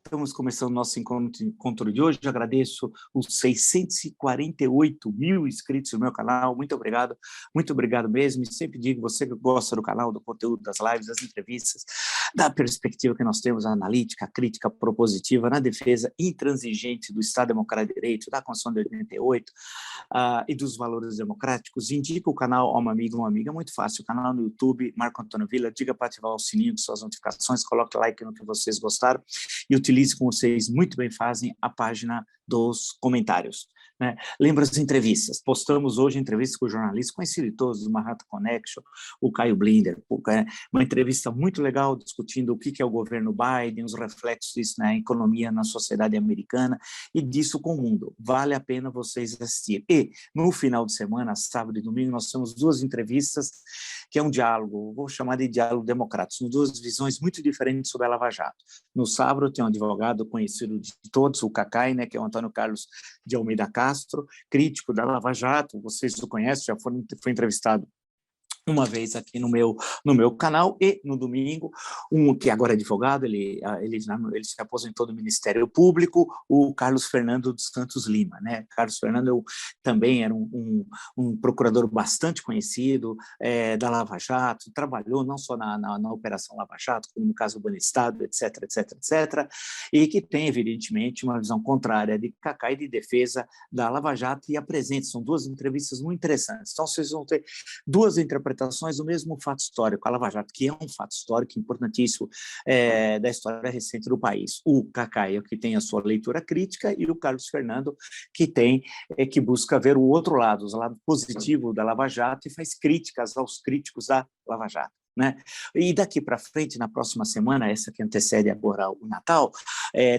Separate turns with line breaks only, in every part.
Estamos começando o nosso encontro de hoje. Eu agradeço os 648 mil inscritos no meu canal. Muito obrigado mesmo. E sempre digo, você que gosta do canal, do conteúdo, das lives, das entrevistas, da perspectiva que nós temos, analítica, crítica, propositiva, na defesa intransigente do Estado Democrático de Direito, da Constituição de 88 e dos valores democráticos, indica o canal a uma amiga, uma amiga. É muito fácil. O canal no YouTube, Marco Antônio Villa, diga para ativar o sininho de suas notificações, coloque like no que vocês gostaram e utilize, como vocês muito bem fazem, a página dos comentários. Né? Lembra as entrevistas? Postamos hoje entrevistas com jornalistas conhecidos todos, do Manhattan Connection, o Caio Blinder, uma entrevista muito legal discutindo o que é o governo Biden, os reflexos disso na economia, na sociedade americana e disso com o mundo. Vale a pena vocês assistirem. E no final de semana, sábado e domingo, nós temos duas entrevistas que é um diálogo, vou chamar de diálogo democrático, são duas visões muito diferentes sobre a Lava Jato. No sábado tem um advogado conhecido de todos, o Cacai, né, que é o Antônio Carlos de Almeida Castro, crítico da Lava Jato, vocês o conhecem, já foi entrevistado uma vez aqui no meu canal, e no domingo, que agora é advogado, ele se aposentou do Ministério Público, o Carlos Fernando dos Santos Lima, né? Carlos Fernando também era um procurador bastante conhecido da Lava Jato, trabalhou não só na Operação Lava Jato, como no caso do Banestado, etc., etc., etc., e que tem, evidentemente, uma visão contrária de Cacá e de defesa da Lava Jato, e apresenta, são duas entrevistas muito interessantes. Então, vocês vão ter duas interpretações do mesmo fato histórico, a Lava Jato, que é um fato histórico importantíssimo da história recente do país. O Cacá, que tem a sua leitura crítica, e o Carlos Fernando, que busca ver o outro lado, o lado positivo da Lava Jato, e faz críticas aos críticos da Lava Jato. Né? E daqui para frente, na próxima semana, essa que antecede agora o Natal,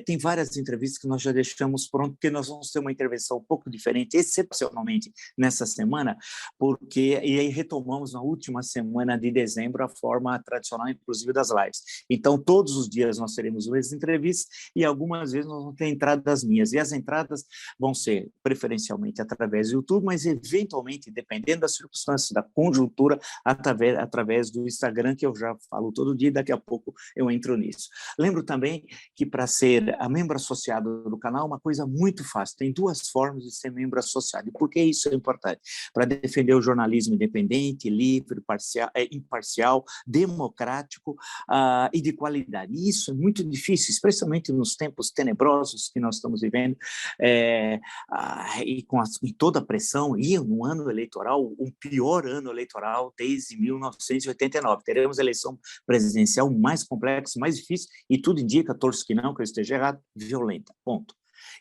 tem várias entrevistas que nós já deixamos pronto, porque nós vamos ter uma intervenção um pouco diferente, excepcionalmente nessa semana, e aí retomamos na última semana de dezembro a forma tradicional, inclusive das lives. Então, todos os dias nós teremos as entrevistas e algumas vezes nós vamos ter entradas minhas, e as entradas vão ser preferencialmente através do YouTube, mas eventualmente, dependendo das circunstâncias, da conjuntura, através do Instagram, que eu já falo todo dia, daqui a pouco eu entro nisso. Lembro também que para ser membro associado do canal, uma coisa muito fácil, tem duas formas de ser membro associado. E por que isso é importante? Para defender o jornalismo independente, livre, imparcial, democrático e de qualidade. E isso é muito difícil, especialmente nos tempos tenebrosos que nós estamos vivendo, e com toda a pressão, e no ano eleitoral, o pior ano eleitoral desde 1989. Teremos a eleição presidencial mais complexa, mais difícil, e tudo indica, torço que não, que eu esteja errado, violenta, ponto.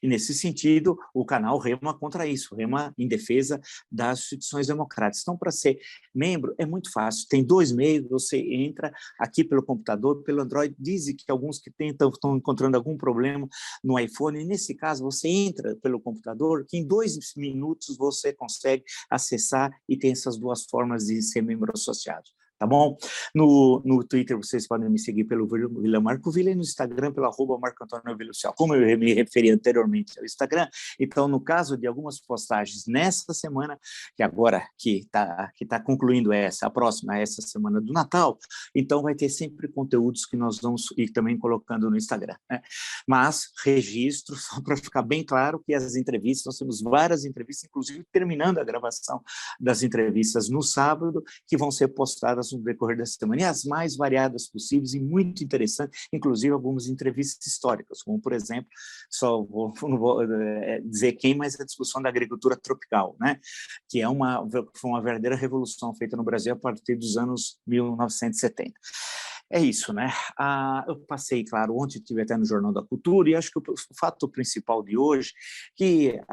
E, nesse sentido, o canal rema contra isso, rema em defesa das instituições democráticas. Então, para ser membro, é muito fácil. Tem dois meios, você entra aqui pelo computador, pelo Android, dizem que alguns que estão encontrando algum problema no iPhone, e nesse caso, você entra pelo computador, que em 2 minutos você consegue acessar e tem essas duas formas de ser membro associado. Tá bom? No Twitter vocês podem me seguir pelo Villa Marco Villa, e no Instagram pelo @MarcoAntônio Villa. Como eu me referi anteriormente ao Instagram, então no caso de algumas postagens nessa semana, que agora que tá concluindo a próxima, essa semana do Natal, então vai ter sempre conteúdos que nós vamos ir também colocando no Instagram, né? Mas registro, só para ficar bem claro, que as entrevistas, nós temos várias entrevistas, inclusive terminando a gravação das entrevistas no sábado, que vão ser postadas no decorrer da semana, e as mais variadas possíveis e muito interessantes, inclusive algumas entrevistas históricas, como, por exemplo, não vou dizer quem, mas a discussão da agricultura tropical, né? Que foi uma verdadeira revolução feita no Brasil a partir dos anos 1970. É isso, né? Eu passei, claro, ontem estive até no Jornal da Cultura, e acho que o fato principal de hoje,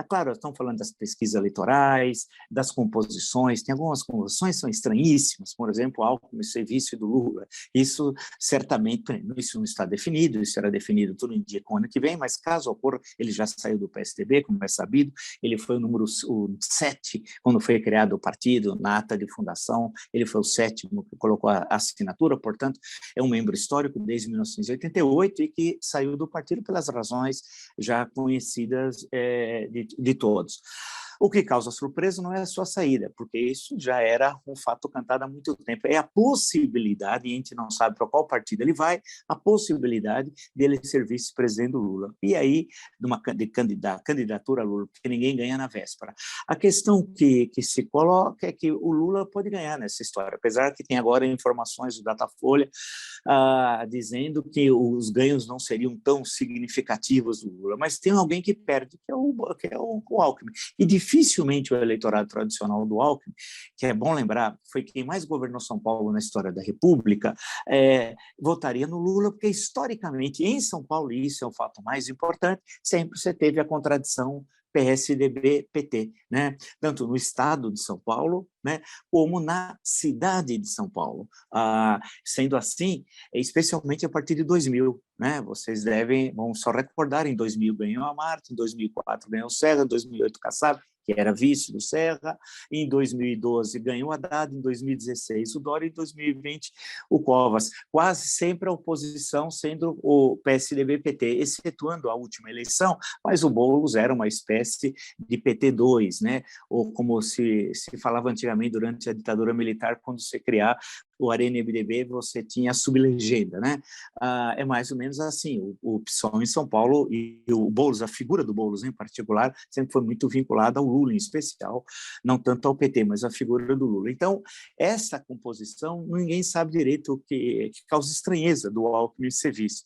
claro, estão falando das pesquisas eleitorais, das composições, tem algumas composições que são estranhíssimas, por exemplo, Alckmin ser vice do Lula. Isso certamente, isso não está definido, isso será definido tudo em dia com o ano que vem, mas caso ocorra, ele já saiu do PSDB, como é sabido, ele foi o número 7, quando foi criado o partido, na ata de fundação, ele foi o 7º que colocou a assinatura, portanto, é um membro histórico desde 1988 e que saiu do partido pelas razões já conhecidas de todos. O que causa surpresa não é a sua saída, porque isso já era um fato cantado há muito tempo. É a possibilidade, e a gente não sabe para qual partido ele vai, a possibilidade dele ser vice-presidente do Lula. E aí, da candidatura a Lula, porque ninguém ganha na véspera. A questão que se coloca é que o Lula pode ganhar nessa história, apesar que tem agora informações do Datafolha dizendo que os ganhos não seriam tão significativos do Lula, mas tem alguém que perde, que é o Alckmin. E dificilmente o eleitorado tradicional do Alckmin, que é bom lembrar, foi quem mais governou São Paulo na história da República, votaria no Lula, porque historicamente em São Paulo, e isso é o fato mais importante, sempre você teve a contradição PSDB-PT, né? Tanto no estado de São Paulo, né, como na cidade de São Paulo. Sendo assim, especialmente a partir de 2000, né? Vocês vão só recordar, em 2000 ganhou a Marta, em 2004 ganhou o Serra, em 2008 Kassab, que era vice do Serra, em 2012 ganhou o Haddad, em 2016 o Dória, em 2020 o Covas. Quase sempre a oposição sendo o PSDB-PT, excetuando a última eleição, mas o Boulos era uma espécie de PT2, né? Ou como se falava antigamente durante a ditadura militar, quando se criar o Arena MDB, você tinha a sublegenda, né? É mais ou menos assim, o PSOL em São Paulo e o Boulos, a figura do Boulos em particular, sempre foi muito vinculada ao Lula em especial, não tanto ao PT, mas a figura do Lula. Então, essa composição, ninguém sabe direito o que causa estranheza do Alckmin ser vice.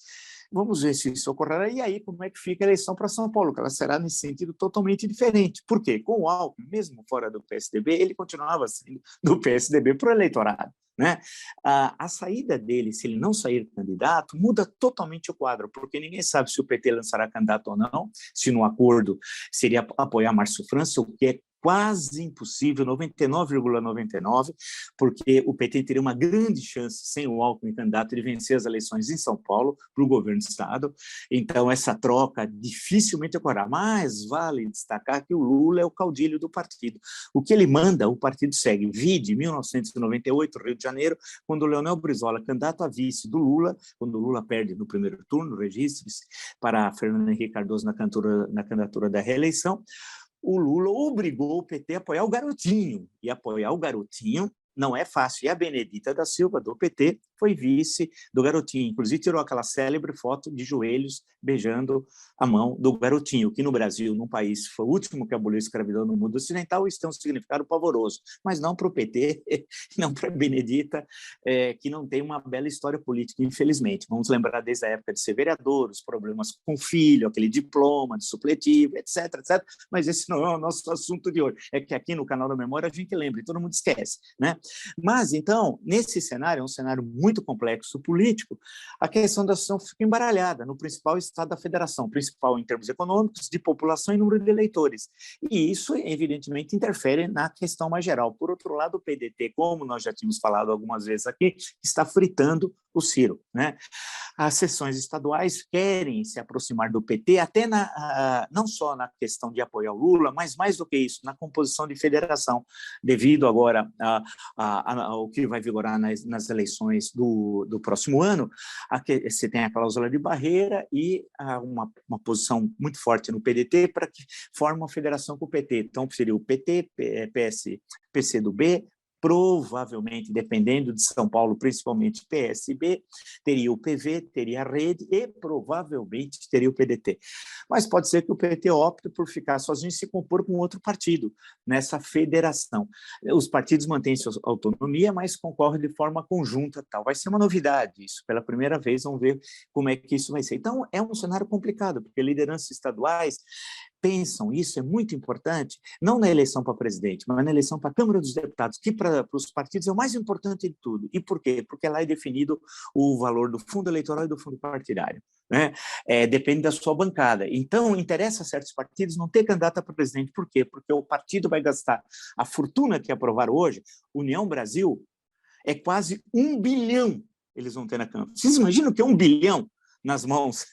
Vamos ver se isso ocorrerá, e aí como é que fica a eleição para São Paulo, que ela será nesse sentido totalmente diferente. Por quê? Com o Alckmin, mesmo fora do PSDB, ele continuava sendo do PSDB para o eleitorado, né? A saída dele, se ele não sair candidato, muda totalmente o quadro, porque ninguém sabe se o PT lançará candidato ou não, se no acordo seria apoiar Márcio França, o que é quase impossível, 99,99, porque o PT teria uma grande chance, sem o Alckmin candidato, de vencer as eleições em São Paulo para o governo do Estado. Então, essa troca dificilmente ocorrerá, mas vale destacar que o Lula é o caudilho do partido. O que ele manda, o partido segue. Vide 1998, Rio de Janeiro, quando o Leonel Brizola, candidato a vice do Lula, quando o Lula perde no primeiro turno, registre-se, para Fernando Henrique Cardoso na candidatura da reeleição, o Lula obrigou o PT a apoiar o Garotinho, e apoiar o Garotinho não é fácil. E a Benedita da Silva, do PT, foi vice do Garotinho. Inclusive, tirou aquela célebre foto de joelhos beijando a mão do Garotinho, que no Brasil, num país foi o último que aboliu a escravidão no mundo ocidental, isso tem um significado pavoroso, mas não para o PT, não para a Benedita, que não tem uma bela história política, infelizmente. Vamos lembrar desde a época de ser vereador, os problemas com o filho, aquele diploma de supletivo, etc, etc, mas esse não é o nosso assunto de hoje. É que aqui no canal da Memória a gente lembra e todo mundo esquece, né? Mas, então, nesse cenário, é um cenário muito complexo político, a questão da situação fica embaralhada no principal estado da federação, principal em termos econômicos, de população e número de eleitores. E isso, evidentemente, interfere na questão mais geral. Por outro lado, o PDT, como nós já tínhamos falado algumas vezes aqui, está fritando o Ciro, né? As seções estaduais querem se aproximar do PT, até não só na questão de apoiar o Lula, mas mais do que isso, na composição de federação, devido agora ao que vai vigorar nas eleições do próximo ano. Você tem a cláusula de barreira e uma posição muito forte no PDT para que forme uma federação com o PT. Então, seria o PT, PS, PCdoB, provavelmente, dependendo de São Paulo, principalmente PSB, teria o PV, teria a Rede e provavelmente teria o PDT. Mas pode ser que o PT opte por ficar sozinho e se compor com outro partido nessa federação. Os partidos mantêm sua autonomia, mas concorrem de forma conjunta. Tal. Vai ser uma novidade isso. Pela primeira vez, vamos ver como é que isso vai ser. Então, é um cenário complicado, porque lideranças estaduais pensam, isso é muito importante, não na eleição para presidente, mas na eleição para a Câmara dos Deputados, que para os partidos é o mais importante de tudo. E por quê? Porque lá é definido o valor do fundo eleitoral e do fundo partidário, né? Depende da sua bancada. Então, interessa a certos partidos não ter candidato a presidente. Por quê? Porque o partido vai gastar a fortuna que aprovaram hoje, União Brasil, é quase 1 bilhão eles vão ter na Câmara. Vocês imaginam que é 1 bilhão nas mãos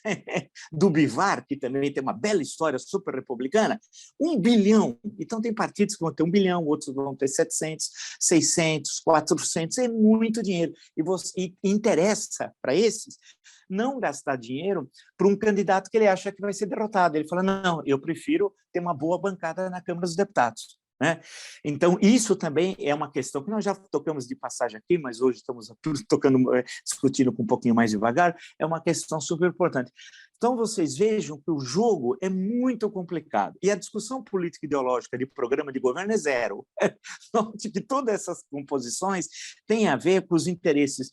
do Bivar, que também tem uma bela história super republicana? 1 bilhão. Então, tem partidos que vão ter 1 bilhão, outros vão ter 700, 600, 400, é muito dinheiro. E interessa para esses não gastar dinheiro para um candidato que ele acha que vai ser derrotado. Ele fala, não, eu prefiro ter uma boa bancada na Câmara dos Deputados. Né? Então, isso também é uma questão que nós já tocamos de passagem aqui, mas hoje estamos discutindo com um pouquinho mais devagar, é uma questão super importante. Então, vocês vejam que o jogo é muito complicado, e a discussão política ideológica de programa de governo é zero. Note que todas essas composições têm a ver com os interesses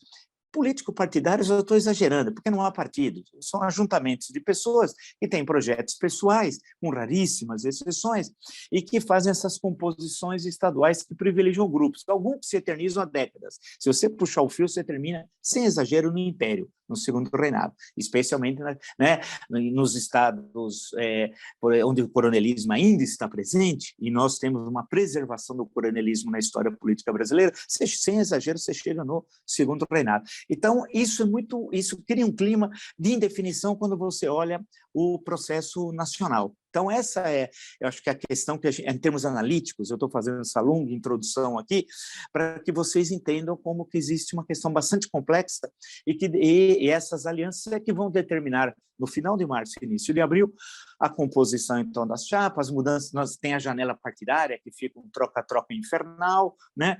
político-partidários. Eu estou exagerando, porque não há partido, são ajuntamentos de pessoas que têm projetos pessoais, com raríssimas exceções, e que fazem essas composições estaduais que privilegiam grupos. Alguns se eternizam há décadas. Se você puxar o fio, você termina, sem exagero, no Império, no Segundo Reinado, especialmente né, nos estados onde o coronelismo ainda está presente, e nós temos uma preservação do coronelismo na história política brasileira, sem exagero, você chega no Segundo Reinado. Então, isso cria um clima de indefinição quando você olha o processo nacional. Então, essa eu acho que a questão que, em termos analíticos, eu estou fazendo essa longa introdução aqui, para que vocês entendam como que existe uma questão bastante complexa e essas alianças é que vão determinar, no final de março e início de abril, a composição, então, das chapas, mudanças. Nós tem a janela partidária, que fica um troca-troca infernal, né?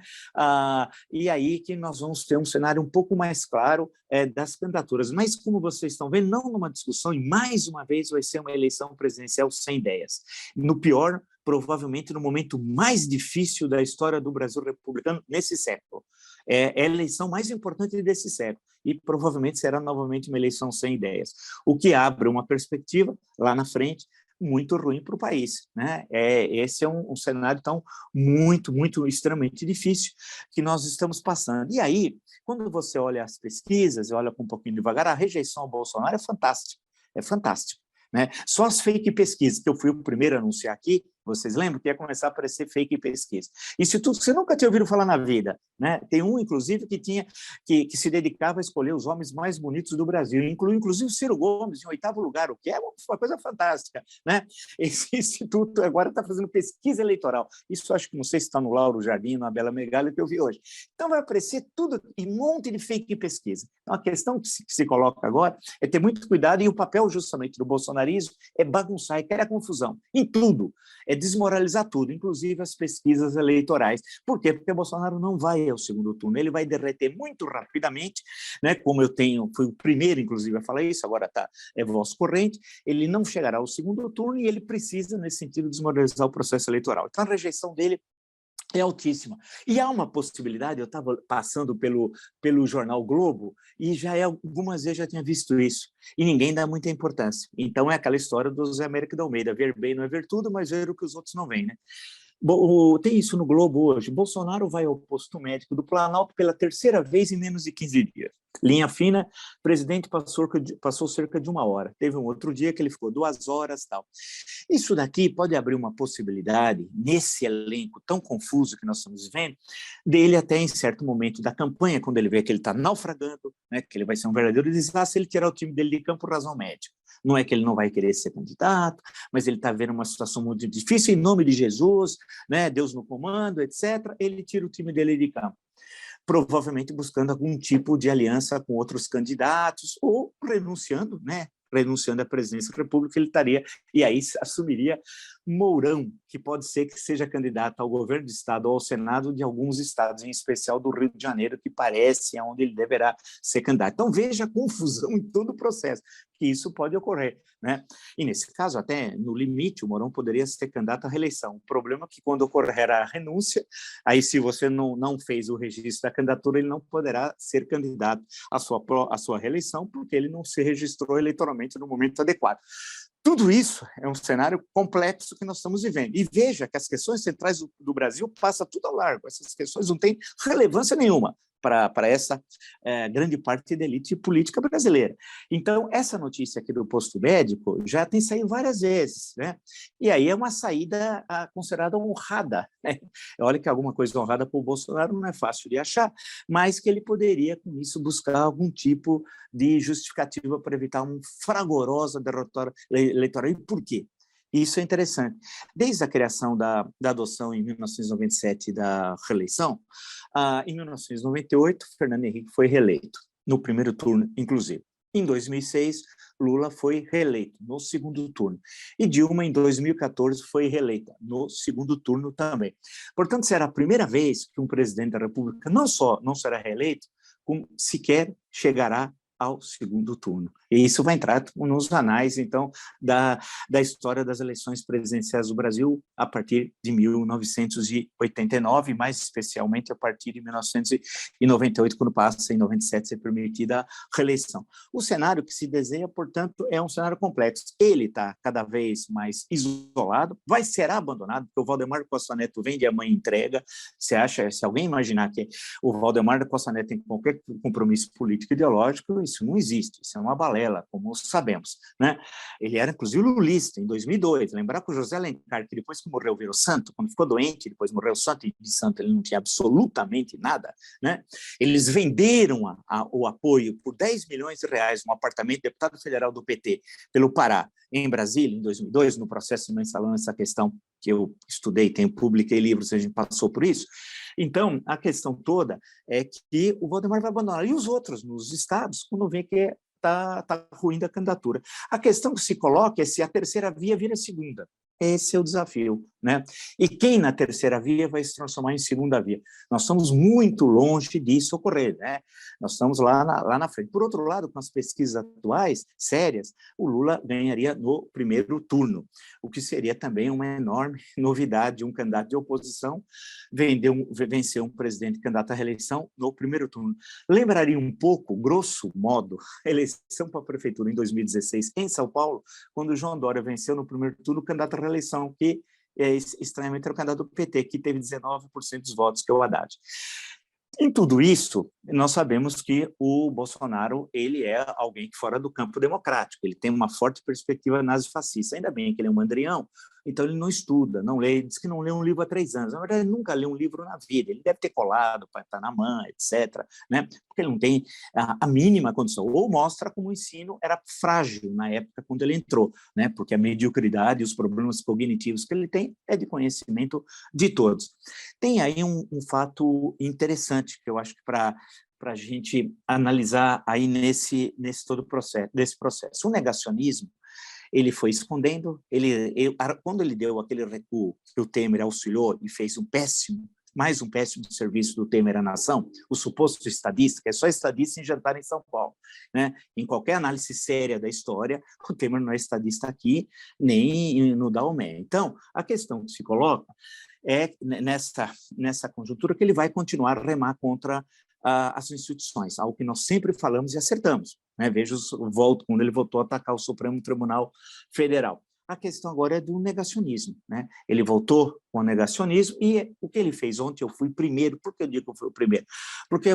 E aí que nós vamos ter um cenário um pouco mais claro das candidaturas. Mas, como vocês estão vendo, não numa discussão, e mais uma vez vai ser uma eleição presidencial sem ideias. No pior, provavelmente no momento mais difícil da história do Brasil republicano nesse século. É a eleição mais importante desse século, e provavelmente será novamente uma eleição sem ideias, o que abre uma perspectiva lá na frente muito ruim para o país, né? Esse é um cenário, então, muito, extremamente difícil que nós estamos passando. E aí, quando você olha as pesquisas, olha com um pouquinho devagar, a rejeição ao Bolsonaro é fantástico, né? Só as fake pesquisas, que eu fui o primeiro a anunciar aqui, vocês lembram que ia começar a aparecer fake pesquisa. Isso tudo você nunca tinha ouvido falar na vida, né? Tem um, inclusive, que se dedicava a escolher os homens mais bonitos do Brasil, inclusive o Ciro Gomes, em 8º lugar, o que é uma coisa fantástica, né? Esse instituto agora está fazendo pesquisa eleitoral. Isso acho que não sei se está no Lauro Jardim, na Bela Megalha, que eu vi hoje. Então vai aparecer tudo e um monte de fake pesquisa. Então a questão que se coloca agora é ter muito cuidado, e o papel justamente do bolsonarismo é bagunçar e criar confusão em tudo. Desmoralizar tudo, inclusive as pesquisas eleitorais. Por quê? Porque Bolsonaro não vai ao segundo turno, ele vai derreter muito rapidamente, né? Como fui o primeiro, inclusive, a falar isso, agora é voz corrente, ele não chegará ao segundo turno e ele precisa, nesse sentido, desmoralizar o processo eleitoral. Então, a rejeição dele é altíssima. E há uma possibilidade, eu estava passando pelo jornal Globo, e algumas vezes já tinha visto isso, e ninguém dá muita importância. Então é aquela história do Zé Américo da Almeida, ver bem não é ver tudo, mas ver o que os outros não veem, né? Tem isso no Globo hoje. Bolsonaro vai ao posto médico do Planalto pela 3ª vez em menos de 15 dias. Linha fina, o presidente passou cerca de 1 hora. Teve um outro dia que ele ficou 2 horas, tal. Isso daqui pode abrir uma possibilidade, nesse elenco tão confuso que nós estamos vivendo, dele até em certo momento da campanha, quando ele vê que ele está naufragando, né, que ele vai ser um verdadeiro desastre, ele tirar o time dele de campo por razão médica. Não é que ele não vai querer ser candidato, mas ele está vendo uma situação muito difícil, em nome de Jesus, né, Deus no comando, etc., ele tira o time dele de campo, provavelmente buscando algum tipo de aliança com outros candidatos, ou renunciando, né? Renunciando à presidência da República, ele estaria, e aí assumiria Mourão, que pode ser que seja candidato ao governo de estado ou ao Senado de alguns estados, em especial do Rio de Janeiro, que parece onde ele deverá ser candidato. Então, veja a confusão em todo o processo, que isso pode ocorrer, né? E, nesse caso, até no limite, o Mourão poderia ser candidato à reeleição. O problema é que, quando ocorrer a renúncia, aí, se você não fez o registro da candidatura, ele não poderá ser candidato à sua reeleição, porque ele não se registrou eleitoralmente no momento adequado. Tudo isso é um cenário complexo que nós estamos vivendo. E veja que as questões centrais do Brasil passam tudo ao largo. Essas questões não têm relevância nenhuma para essa grande parte da elite política brasileira. Então, essa notícia aqui do posto médico já tem saído várias vezes, né? E aí é uma saída considerada honrada, né? Olha que alguma coisa honrada para o Bolsonaro não é fácil de achar, mas que ele poderia, com isso, buscar algum tipo de justificativa para evitar uma fragorosa derrota eleitoral. E por quê? Isso é interessante. Desde a criação da adoção em 1997 da reeleição, em 1998, Fernando Henrique foi reeleito, no primeiro turno, inclusive. Em 2006, Lula foi reeleito no segundo turno. E Dilma, em 2014, foi reeleita no segundo turno também. Portanto, será a primeira vez que um presidente da República não só não será reeleito, como sequer chegará ao segundo turno. E isso vai entrar nos anais, então, da história das eleições presidenciais do Brasil a partir de 1989, mais especialmente a partir de 1998, quando passa em 97 ser permitida a reeleição. O cenário que se desenha, portanto, é um cenário complexo. Ele está cada vez mais isolado, será abandonado, porque o Valdemar Costa Neto vende a mãe entrega. Você acha, se alguém imaginar que o Valdemar Costa Neto tem qualquer compromisso político ideológico, isso não existe, isso é uma balela, como sabemos, né? Ele era, inclusive, lulista em 2002. Lembrar que o José Alencar, que depois que morreu virou santo, quando ficou doente, depois morreu santo, e de santo ele não tinha absolutamente nada, né? Eles venderam o apoio por 10 milhões de reais, um apartamento, deputado federal do PT, pelo Pará, em Brasília, em 2002, no processo mensalão, essa questão que eu estudei, publiquei livros, a gente passou por isso. Então, a questão toda é que o Valdemar vai abandonar. E os outros, nos estados, quando vê que está ruim da candidatura. A questão que se coloca é se a terceira via vira segunda. Esse é o desafio, né? E quem na terceira via vai se transformar em segunda via? Nós estamos muito longe disso ocorrer, né? Nós estamos lá na frente. Por outro lado, com as pesquisas atuais, sérias, o Lula ganharia no primeiro turno, o que seria também uma enorme novidade, um candidato de oposição vencer um presidente candidato à reeleição no primeiro turno. Lembraria um pouco, grosso modo, a eleição para a prefeitura em 2016 em São Paulo, quando o João Dória venceu no primeiro turno o candidato à reeleição, que estranhamente era o candidato do PT, que teve 19% dos votos, que é o Haddad. Em tudo isso, nós sabemos que o Bolsonaro ele é alguém que fora do campo democrático, ele tem uma forte perspectiva nazifascista, ainda bem que ele é um mandrião, então ele não estuda, não lê, diz que não lê um livro há 3 anos, na verdade ele nunca leu um livro na vida, ele deve ter colado para estar na mão, etc., né? Porque ele não tem a mínima condição, ou mostra como o ensino era frágil na época quando ele entrou, né? Porque a mediocridade e os problemas cognitivos que ele tem é de conhecimento de todos. Tem aí um fato interessante que eu acho que para a gente analisar aí nesse todo desse processo. O negacionismo, ele foi escondendo, quando ele deu aquele recuo que o Temer auxiliou e fez mais um péssimo serviço do Temer à nação, o suposto estadista, que é só estadista em jantar em São Paulo, né? Em qualquer análise séria da história, o Temer não é estadista aqui, nem no Daomé. Então, a questão que se coloca é nessa conjuntura que ele vai continuar a remar contra as instituições, algo que nós sempre falamos e acertamos, né? Veja o voto quando ele voltou a atacar o Supremo Tribunal Federal. A questão agora é do negacionismo, né? Ele voltou com o negacionismo e o que ele fez ontem, eu fui primeiro. Por que eu digo que eu fui o primeiro? Porque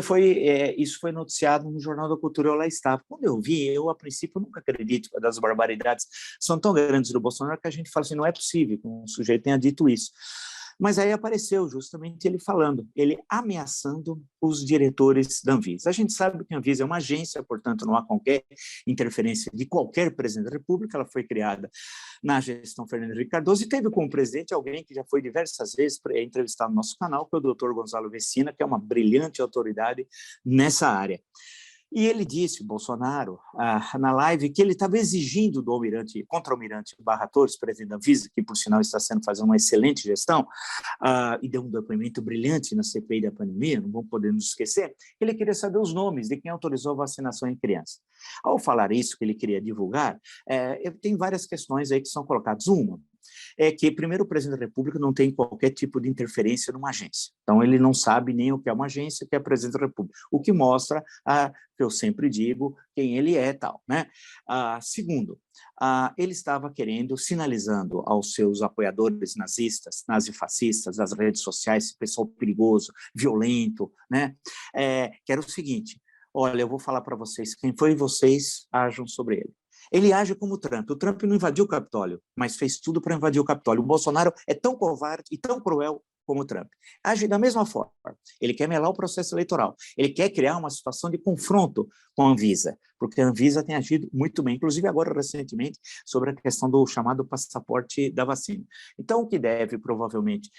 isso foi noticiado no Jornal da Cultura, eu lá estava. Quando eu vi, eu a princípio nunca acredito que as barbaridades são tão grandes do Bolsonaro que a gente fala assim, não é possível que um sujeito tenha dito isso. Mas aí apareceu justamente ele falando, ele ameaçando os diretores da Anvisa. A gente sabe que a Anvisa é uma agência, portanto não há qualquer interferência de qualquer presidente da República, ela foi criada na gestão Fernando Henrique Cardoso e teve como presidente alguém que já foi diversas vezes entrevistado no nosso canal, que é o doutor Gonzalo Vecina, que é uma brilhante autoridade nessa área. E ele disse, Bolsonaro, na live, que ele estava exigindo do contra-almirante Barra Torres, presidente da Anvisa, que por sinal está fazendo uma excelente gestão, e deu um depoimento brilhante na CPI da pandemia, não vamos poder nos esquecer, ele queria saber os nomes de quem autorizou a vacinação em crianças. Ao falar isso, que ele queria divulgar, tem várias questões aí que são colocadas. Uma é que, primeiro, o presidente da República não tem qualquer tipo de interferência numa agência. Então, ele não sabe nem o que é uma agência, o que é presidente da República, o que mostra, que eu sempre digo, quem ele é tal, né? Segundo, ele estava sinalizando aos seus apoiadores nazistas, nazifascistas, das redes sociais, esse pessoal perigoso, violento, né? Que era o seguinte, olha, eu vou falar para vocês, quem foi vocês, ajam sobre ele. Ele age como o Trump. O Trump não invadiu o Capitólio, mas fez tudo para invadir o Capitólio. O Bolsonaro é tão covarde e tão cruel como o Trump. Age da mesma forma. Ele quer melar o processo eleitoral. Ele quer criar uma situação de confronto com a Anvisa, porque a Anvisa tem agido muito bem, inclusive agora recentemente, sobre a questão do chamado passaporte da vacina. Então, o que deve provavelmente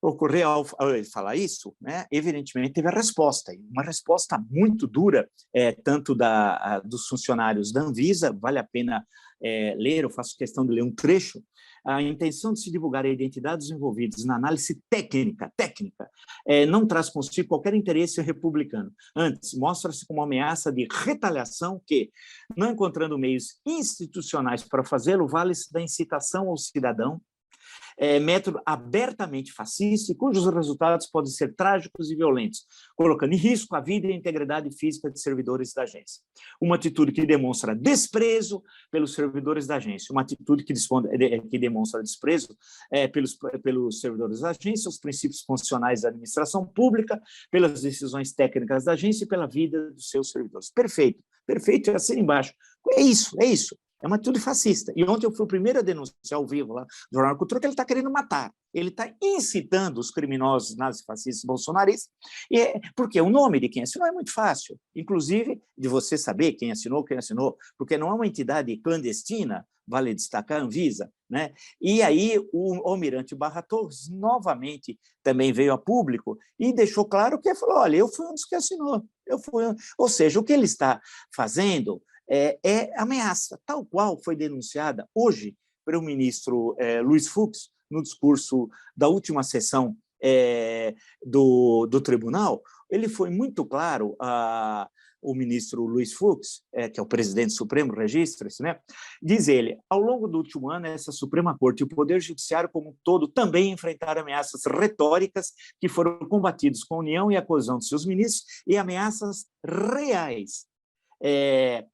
ocorreu ao ele falar isso, né, evidentemente teve a resposta, uma resposta muito dura, tanto dos funcionários da Anvisa, vale a pena ler, eu faço questão de ler um trecho. A intenção de se divulgar a identidade dos envolvidos na análise técnica, não traz consigo qualquer interesse republicano. Antes, mostra-se como uma ameaça de retaliação que, não encontrando meios institucionais para fazê-lo, vale-se da incitação ao cidadão, método abertamente fascista e cujos resultados podem ser trágicos e violentos, colocando em risco a vida e a integridade física de servidores da agência. Uma atitude que demonstra desprezo pelos servidores da agência, uma atitude que demonstra desprezo pelos servidores da agência, os princípios funcionais da administração pública, pelas decisões técnicas da agência e pela vida dos seus servidores. Perfeito, perfeito, é assim embaixo. É isso, é isso. É uma atitude fascista. E ontem eu fui o primeiro a denunciar ao vivo lá no Jornal da Cultura que ele está querendo matar. Ele está incitando os criminosos nazifascistas bolsonaristas, porque o nome de quem assinou é muito fácil, inclusive de você saber quem assinou, porque não é uma entidade clandestina, vale destacar, a Anvisa, né? E aí o almirante Barra Torres novamente também veio a público e deixou claro que ele falou, olha, eu fui um dos que assinou, ou seja, o que ele está fazendo é ameaça, tal qual foi denunciada hoje pelo ministro Luiz Fux, no discurso da última sessão do tribunal. Ele foi muito claro, o ministro Luiz Fux, que é o presidente supremo, registra-se, né? Diz ele, ao longo do último ano, essa Suprema Corte e o Poder Judiciário como um todo também enfrentaram ameaças retóricas que foram combatidas com a união e a coesão de seus ministros e ameaças reais,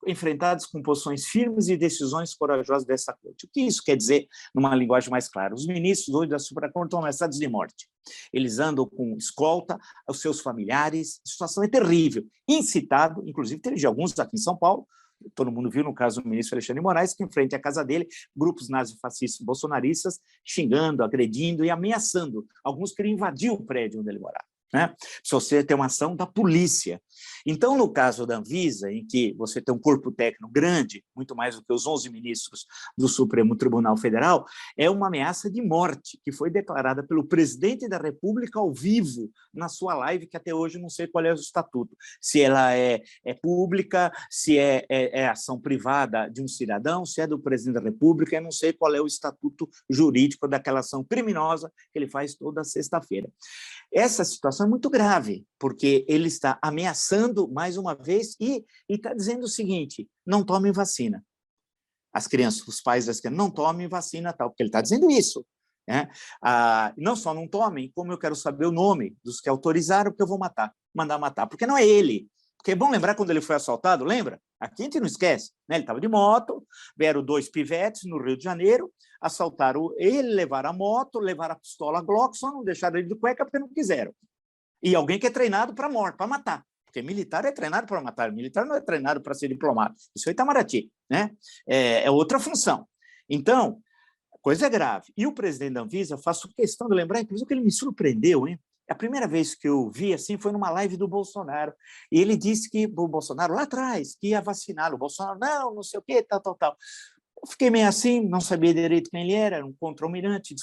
enfrentados com posições firmes e decisões corajosas dessa corte. O que isso quer dizer numa linguagem mais clara? Os ministros hoje da Suprema Corte estão ameaçados de morte. Eles andam com escolta aos seus familiares, a situação é terrível. Incitado, inclusive teve de alguns aqui em São Paulo, todo mundo viu no caso do ministro Alexandre de Moraes, que em frente à casa dele, grupos nazifascistas bolsonaristas xingando, agredindo e ameaçando. Alguns queriam invadir o prédio onde ele morava, né? Se você tem uma ação da polícia. Então, no caso da Anvisa, em que você tem um corpo técnico grande, muito mais do que os 11 ministros do Supremo Tribunal Federal, é uma ameaça de morte que foi declarada pelo presidente da República ao vivo na sua live, que até hoje não sei qual é o estatuto, se ela é pública, se é ação privada de um cidadão, se é do presidente da República, eu não sei qual é o estatuto jurídico daquela ação criminosa que ele faz toda sexta-feira. Essa situação é muito grave, porque ele está ameaçando mais uma vez e está dizendo o seguinte, não tomem vacina. As crianças, os pais das crianças, não tomem vacina, tal, porque ele está dizendo isso, né? Não só não tomem, como eu quero saber o nome dos que autorizaram, porque eu vou mandar matar, porque não é ele. Porque é bom lembrar quando ele foi assaltado, lembra? Aqui a gente não esquece, né? Ele estava de moto, vieram 2 pivetes no Rio de Janeiro, assaltaram ele, levaram a moto, levaram a pistola Glock, só não deixaram ele de cueca porque não quiseram. E alguém que é treinado para morte, para matar. Porque militar é treinado para matar, militar não é treinado para ser diplomata. Isso é Itamaraty, né? É outra função. Então, a coisa é grave. E o presidente da Anvisa, faço questão de lembrar, inclusive, que ele me surpreendeu, hein? A primeira vez que eu vi assim foi numa live do Bolsonaro. E ele disse que o Bolsonaro, lá atrás, que ia vacinar. O Bolsonaro, não sei o quê, tal. Eu fiquei meio assim, não sabia direito quem ele era um contra-almirante,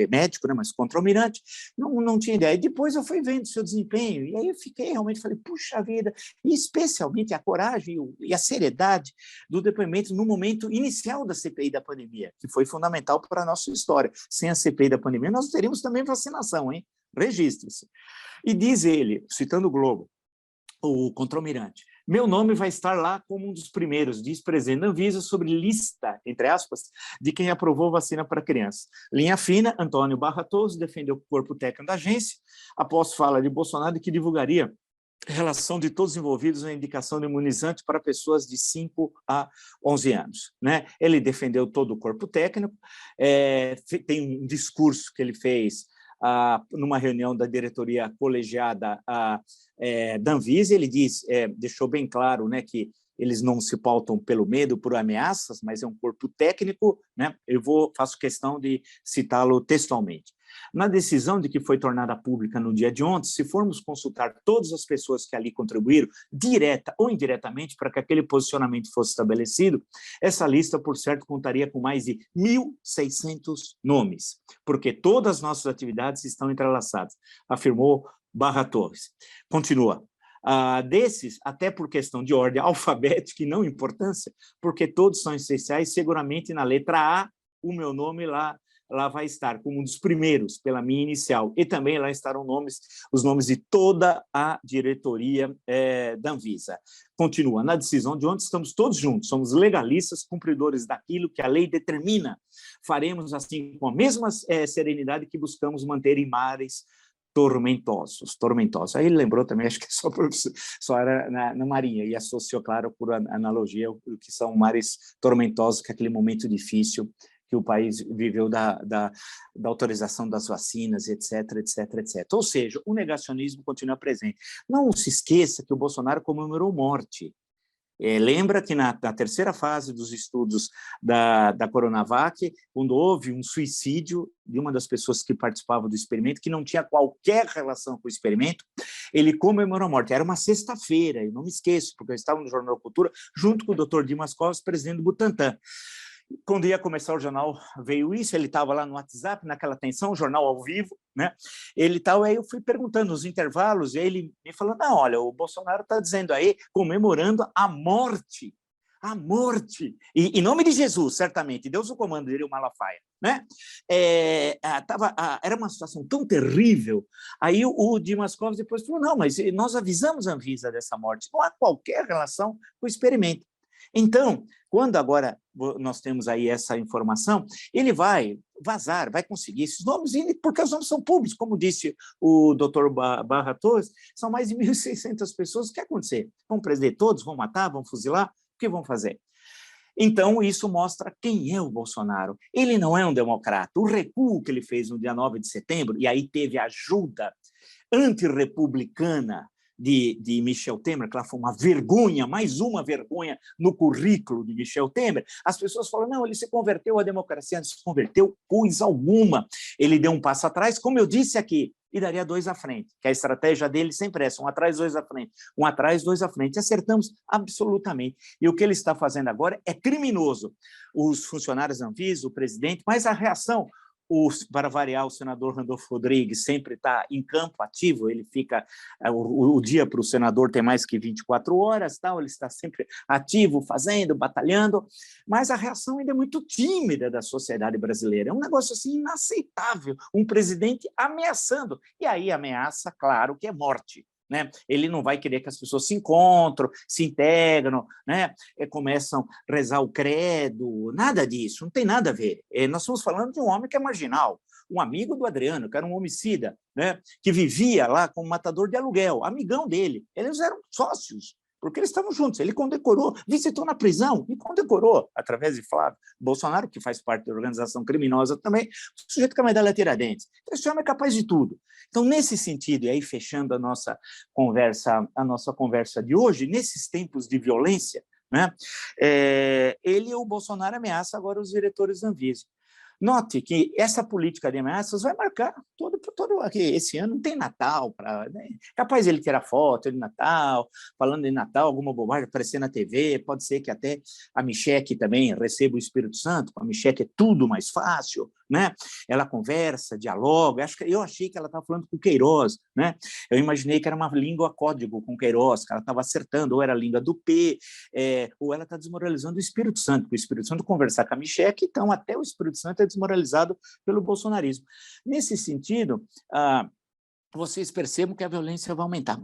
médico, né, mas contra-almirante, não tinha ideia. E depois eu fui vendo seu desempenho, e aí eu fiquei realmente, falei, puxa vida, e especialmente a coragem e a seriedade do depoimento no momento inicial da CPI da pandemia, que foi fundamental para a nossa história. Sem a CPI da pandemia, nós teríamos também vacinação, hein? Registre-se. E diz ele, citando o Globo, o contra-almirante, meu nome vai estar lá como um dos primeiros, diz o presidente da Anvisa, sobre lista, entre aspas, de quem aprovou vacina para crianças. Linha fina, Antônio Barra Torres defendeu o corpo técnico da agência, após fala de Bolsonaro, que divulgaria relação de todos os envolvidos na indicação de imunizante para pessoas de 5 a 11 anos. Né? Ele defendeu todo o corpo técnico, tem um discurso que ele fez numa reunião da diretoria colegiada da Anvisa, ele deixou bem claro, né, que eles não se pautam pelo medo, por ameaças, mas é um corpo técnico, né? Faço questão de citá-lo textualmente. Na decisão de que foi tornada pública no dia de ontem, se formos consultar todas as pessoas que ali contribuíram, direta ou indiretamente, para que aquele posicionamento fosse estabelecido, essa lista, por certo, contaria com mais de 1.600 nomes, porque todas as nossas atividades estão entrelaçadas, afirmou Barra Torres. Continua. Desses, até por questão de ordem alfabética e não importância, porque todos são essenciais, seguramente na letra A, o meu nome lá vai estar como um dos primeiros, pela minha inicial, e também lá estarão os nomes de toda a diretoria da Anvisa. Continua, na decisão de ontem estamos todos juntos, somos legalistas, cumpridores daquilo que a lei determina. Faremos assim com a mesma serenidade que buscamos manter em mares tormentosos. Aí ele lembrou também, acho que só era na Marinha, e associou, claro, por analogia, o que são mares tormentosos, que é aquele momento difícil que o país viveu da autorização das vacinas, etc, etc, etc. Ou seja, o negacionismo continua presente. Não se esqueça que o Bolsonaro comemorou morte. Lembra que na terceira fase dos estudos da Coronavac, quando houve um suicídio de uma das pessoas que participavam do experimento, que não tinha qualquer relação com o experimento, ele comemorou a morte. Era uma sexta-feira, eu não me esqueço, porque eu estava no Jornal Cultura, junto com o Dr. Dimas Covas, presidente do Butantan. Quando ia começar o jornal, veio isso, ele estava lá no WhatsApp, naquela tensão, o jornal ao vivo, né? Ele tal, aí eu fui perguntando nos intervalos, e ele me falou, não, olha, o Bolsonaro está dizendo aí, comemorando a morte, em nome de Jesus, certamente, Deus o comando, diria o Malafaia, né? Era uma situação tão terrível, aí o Dimas Covas depois falou, não, mas nós avisamos a Anvisa dessa morte, não há qualquer relação com o experimento. Então, quando agora nós temos aí essa informação, ele vai vazar, vai conseguir esses nomes, porque os nomes são públicos, como disse o doutor Barra Torres, são mais de 1.600 pessoas. O que vai acontecer? Vão prender todos? Vão matar? Vão fuzilar? O que vão fazer? Então, isso mostra quem é o Bolsonaro. Ele não é um democrata. O recuo que ele fez no dia 9 de setembro, e aí teve ajuda antirrepublicana de Michel Temer, que lá foi uma vergonha, mais uma vergonha no currículo de Michel Temer, as pessoas falam, não, ele se converteu à democracia, não se converteu coisa alguma. Ele deu um passo atrás, como eu disse aqui, e daria 2 à frente, que a estratégia dele sempre é essa, 1 atrás, 2 à frente, 1 atrás, 2 à frente. Acertamos absolutamente. E o que ele está fazendo agora é criminoso. Os funcionários da Anvisa, o presidente, mas a reação... para variar, o senador Randolfo Rodrigues sempre está em campo ativo, ele fica, o dia para o senador tem mais que 24 horas, tal, ele está sempre ativo, fazendo, batalhando, mas a reação ainda é muito tímida da sociedade brasileira, é um negócio assim inaceitável, um presidente ameaçando, e aí ameaça, claro, que é morte. Né? Ele não vai querer que as pessoas se encontram, se integram, né? Começam a rezar o credo, nada disso, não tem nada a ver. Nós estamos falando de um homem que é marginal, um amigo do Adriano, que era um homicida, né? Que vivia lá como matador de aluguel, amigão dele, eles eram sócios, porque eles estavam juntos, ele condecorou, visitou na prisão e condecorou, através de Flávio Bolsonaro, que faz parte da organização criminosa também, o sujeito com a medalha Tiradentes. Então, esse homem é capaz de tudo. Então, nesse sentido, e aí fechando a nossa conversa de hoje, nesses tempos de violência, né, o Bolsonaro ameaça agora os diretores da Anvisa. Note que essa política de ameaças vai marcar todo aqui. Esse ano não tem Natal, né? Capaz ele tirar foto de Natal, falando de Natal, alguma bobagem, aparecer na TV, pode ser que até a Micheque também receba o Espírito Santo, com a Micheque é tudo mais fácil, né? Ela conversa, dialoga, eu achei que ela estava falando com o Queiroz, né? Eu imaginei que era uma língua código com o Queiroz, que ela estava acertando, ou era a língua do P, ou ela está desmoralizando o Espírito Santo, porque o Espírito Santo conversar com a Micheque, então até o Espírito Santo é desmoralizado pelo bolsonarismo. Nesse sentido, vocês percebam que a violência vai aumentar.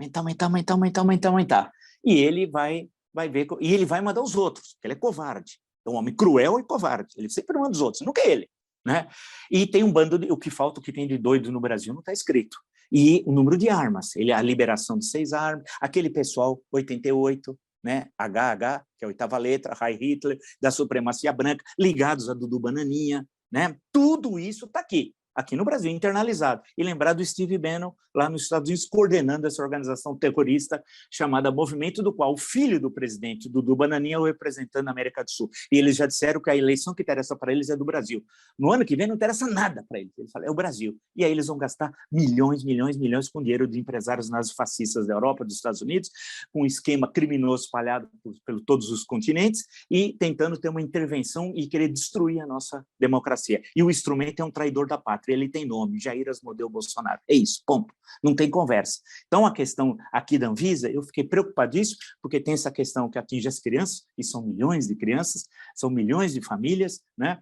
E ele vai ver, e ele vai mandar os outros, porque ele é covarde. É um homem cruel e covarde. Ele sempre manda os outros, nunca ele. Né? E tem um bando, o que tem de doido no Brasil não está escrito. E o número de armas, a liberação de 6 armas, aquele pessoal 88, né? HH, que é a 8ª letra, Heil Hitler, da supremacia branca, ligados a Dudu Bananinha, né? Tudo isso está aqui. aqui no Brasil, internalizado. E lembrar do Steve Bannon, lá nos Estados Unidos, coordenando essa organização terrorista chamada Movimento, do qual o filho do presidente, Dudu Bananinha, é o representante na América do Sul. E eles já disseram que a eleição que interessa para eles é do Brasil. No ano que vem não interessa nada para eles. Eles falam, é o Brasil. E aí eles vão gastar milhões, milhões, milhões com dinheiro de empresários nazifascistas da Europa, dos Estados Unidos, com um esquema criminoso espalhado por todos os continentes e tentando ter uma intervenção e querer destruir a nossa democracia. E o instrumento é um traidor da pátria, ele tem nome, Jair Asmodeu Bolsonaro. É isso, ponto. Não tem conversa. Então, a questão aqui da Anvisa, eu fiquei preocupadíssimo, porque tem essa questão que atinge as crianças, e são milhões de crianças, são milhões de famílias, né,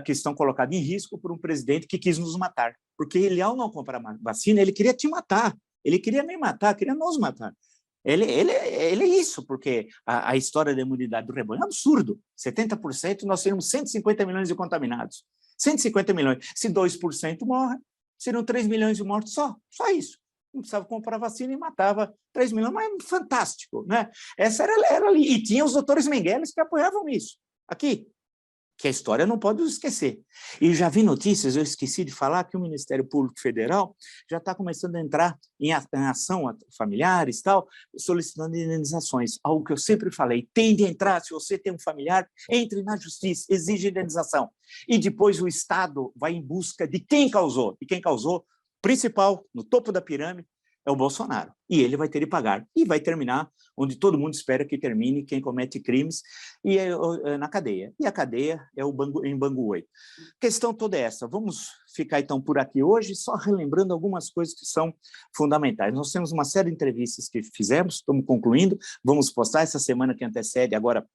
que estão colocadas em risco por um presidente que quis nos matar. Porque ele, ao não comprar vacina, ele queria te matar. Ele queria me matar, queria nos matar. Ele é isso, porque a história da imunidade do rebanho é um absurdo. 70%, nós temos 150 milhões de contaminados. 150 milhões. Se 2% morrem, seriam 3 milhões de mortos só isso. Não precisava comprar vacina e matava 3 milhões, mas fantástico, né? Essa era ali. E tinha os doutores Mengueles que apoiavam isso. Aqui, que a história não pode esquecer. E já vi notícias, eu esqueci de falar, que o Ministério Público Federal já está começando a entrar em ação a familiares, tal, solicitando indenizações. Algo que eu sempre falei, tem de entrar, se você tem um familiar, entre na justiça, exige indenização. E depois o Estado vai em busca de quem causou. E quem causou, principal, no topo da pirâmide, é o Bolsonaro. E ele vai ter de pagar. E vai terminar onde todo mundo espera que termine, quem comete crimes, e na cadeia. E a cadeia é em Bangu 8. A questão toda é essa. Vamos ficar, então, por aqui hoje, só relembrando algumas coisas que são fundamentais. Nós temos uma série de entrevistas que fizemos, estamos concluindo, vamos postar essa semana que antecede agora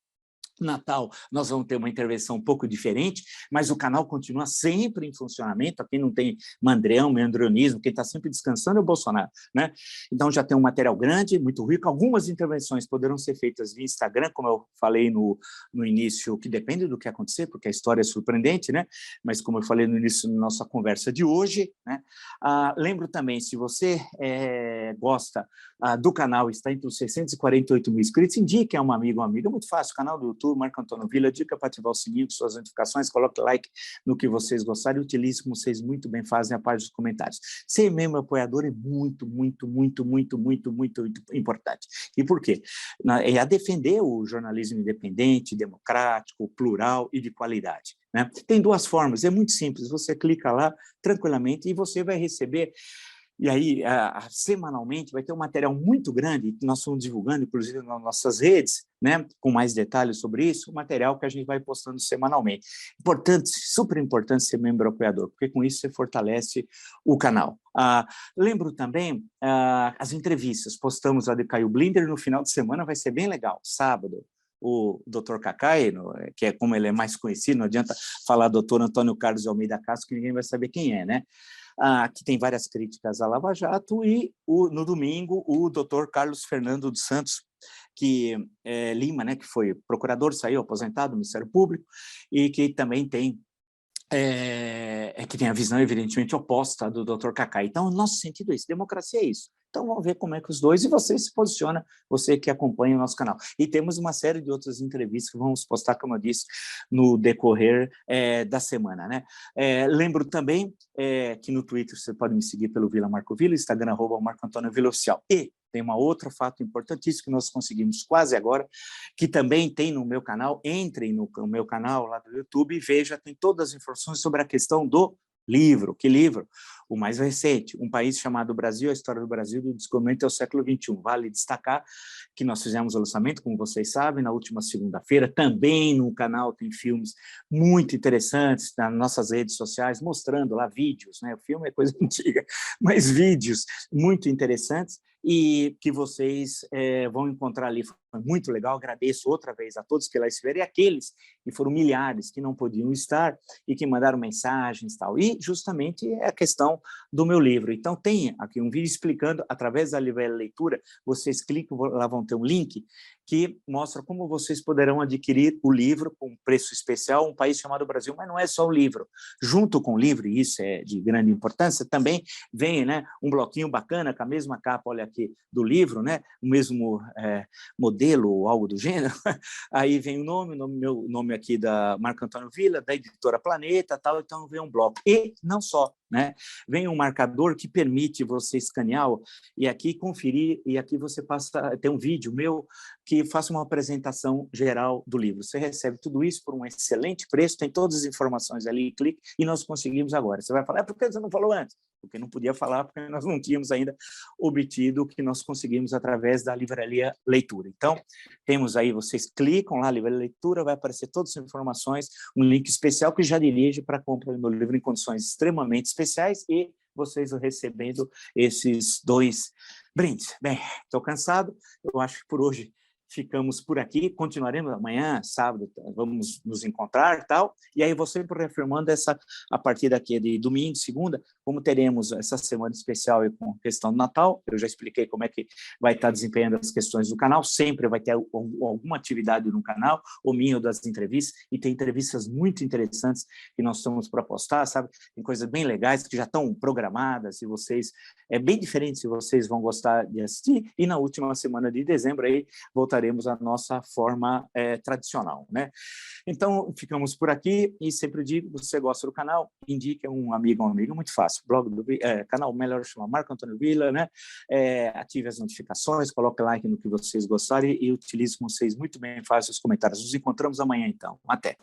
Natal, nós vamos ter uma intervenção um pouco diferente, mas o canal continua sempre em funcionamento. Aqui não tem mandreão, meandronismo, quem está sempre descansando é o Bolsonaro, né? Então já tem um material grande, muito rico. Algumas intervenções poderão ser feitas via Instagram, como eu falei no início, que depende do que acontecer, porque a história é surpreendente, né? Mas como eu falei no início da nossa conversa de hoje, né? Lembro também, se você gosta do canal, está entre os 648 mil inscritos, indique a um amigo ou amiga, é muito fácil, canal do YouTube, Marco Antônio Villa, dica para ativar o sininho, suas notificações, coloque like no que vocês gostarem e utilize, como vocês muito bem fazem, a parte dos comentários. Ser membro apoiador é muito, muito, muito, muito, muito, muito importante. E por quê? É a defender o jornalismo independente, democrático, plural e de qualidade, né? Tem duas formas, é muito simples, você clica lá tranquilamente e você vai receber. E aí, semanalmente, vai ter um material muito grande, que nós estamos divulgando, inclusive, nas nossas redes, né, com mais detalhes sobre isso, o material que a gente vai postando semanalmente. Importante, super importante ser membro apoiador, porque com isso você fortalece o canal. Lembro também as entrevistas, postamos a de Caio Blinder, no final de semana vai ser bem legal, sábado. O Dr. Cacai, que é como ele é mais conhecido, não adianta falar Dr. Antônio Carlos de Almeida Castro, que ninguém vai saber quem é, né? Que tem várias críticas à Lava Jato, e no domingo o Dr. Carlos Fernando dos Santos, Lima, né, que foi procurador, saiu aposentado do Ministério Público, e que também tem que tem a visão, evidentemente, oposta do Dr. Cacai. Então, o nosso sentido é isso, democracia é isso. Então, vamos ver como é que os dois, e você se posiciona, você que acompanha o nosso canal. E temos uma série de outras entrevistas que vamos postar, como eu disse, no decorrer da semana, né? Lembro também que no Twitter você pode me seguir pelo Vila Marco Villa, Instagram, @Marco Antônio Villa Oficial. E tem um outro fato importantíssimo que nós conseguimos quase agora, que também tem no meu canal. Entrem no meu canal lá do YouTube e veja, tem todas as informações sobre a questão do livro. Que livro? O mais recente, Um País Chamado Brasil, a História do Brasil do Descobrimento ao Século XXI. Vale destacar que nós fizemos o lançamento, como vocês sabem, na última segunda-feira. Também no canal tem filmes muito interessantes nas nossas redes sociais, mostrando lá vídeos, né? O filme é coisa antiga, mas vídeos muito interessantes e que vocês vão encontrar ali. Foi muito legal, agradeço outra vez a todos que lá estiveram e aqueles, que foram milhares, que não podiam estar e que mandaram mensagens e tal. E justamente é a questão do meu livro. Então tem aqui um vídeo explicando, através da livraria leitura, vocês clicam, lá vão ter um link que mostra como vocês poderão adquirir o livro com preço especial, Um País Chamado Brasil, mas não é só o livro. Junto com o livro, e isso é de grande importância, também vem, né, um bloquinho bacana com a mesma capa, olha aqui, do livro, né, o mesmo modelo ou algo do gênero. Aí vem o meu nome aqui da Marco Antônio Villa, da editora Planeta, tal, então vem um bloco. E não só, né? Vem um marcador que permite você escanear e aqui conferir, e aqui você passa, tem um vídeo meu que faça uma apresentação geral do livro. Você recebe tudo isso por um excelente preço, tem todas as informações ali, clique, e nós conseguimos agora. Você vai falar, por que você não falou antes? Porque não podia falar, porque nós não tínhamos ainda obtido o que nós conseguimos através da livraria Leitura. Então, temos aí, vocês clicam lá, livraria Leitura, vai aparecer todas as informações, um link especial que já dirige para a compra do meu livro em condições extremamente especiais e vocês recebendo esses 2 brindes. Bem, estou cansado, eu acho que por hoje ficamos por aqui, continuaremos amanhã, sábado, vamos nos encontrar e tal, e aí vou sempre reafirmando a partir daqui de domingo, segunda, como teremos essa semana especial com a questão do Natal, eu já expliquei como é que vai estar desempenhando as questões do canal, sempre vai ter alguma atividade no canal, ou minha ou das entrevistas, e tem entrevistas muito interessantes que nós estamos para postar, sabe? Tem coisas bem legais que já estão programadas, e vocês, é bem diferente se vocês vão gostar de assistir, e na última semana de dezembro aí, voltaremos à nossa forma tradicional, né? Então, ficamos por aqui e sempre digo, você gosta do canal, indique um amigo, muito fácil, blog do canal melhor chama Marco Antônio Villa, né? Ative as notificações, coloque like no que vocês gostarem e utilize com vocês muito bem, faça os comentários. Nos encontramos amanhã, então. Até!